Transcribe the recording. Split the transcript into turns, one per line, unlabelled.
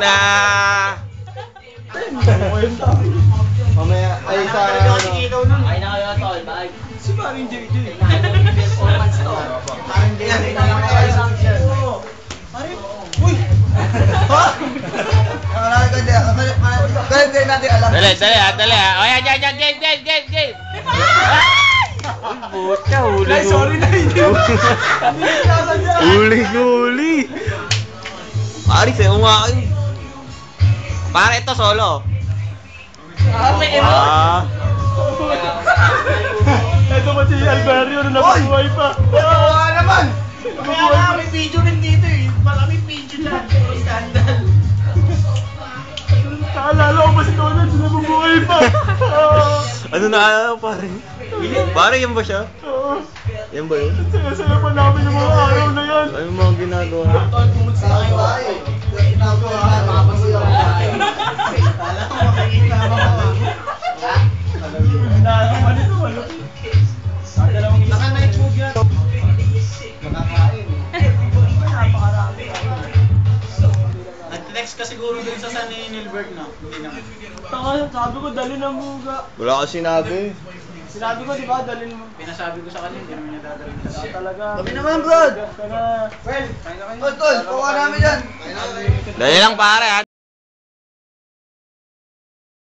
na.
Mamaya ay sa
Ay na kayo tol, bye.
si Maring JJ.
Performance to.
Parang ganyan na kayo sa akin. Uy! Ha? Wala ka dyan. Dali natin alam.
Dali ha. O yan, game. Uy, puta, huli.
Sorry na hindi.
Huli. Pare, sa'yo nga kayo. Pare, ito solo.
Ito ba si Alvario na nabubuhay pa? Oo naman!
Kaya nga may video rin dito eh. Maraming video dyan. Scandal.
Naalala ko ba si Donald na nabubuhay pa?
Ano na, pare? Pare, yan ba siya?
Oo.
Yan ba yun?
Saya-saya pa namin yung mga araw na yan.
Ano yung mga ginagawa?
Tol, pumunta na kayo. Ginagawa ka, makapasigaw ka. Kala ko makikita mo ka.
Naman ito, ano?
Naka-night move yan. Makakain. Napakarami. Nag-text ka siguro dun sa San Nilbert na. Hindi naman.
Sabi ko, dali ng muga.
Wala ka sinabi.
Sinabi ko, di ba, dali mo.
Pinasabi ko sa kanya, hindi naman niya dadalhin sa akin.
Talaga.
Kami naman, Brad.
Kana.
Well, kain na kayo.
Tol, kuha namin yan.
Dali lang, pare, ha?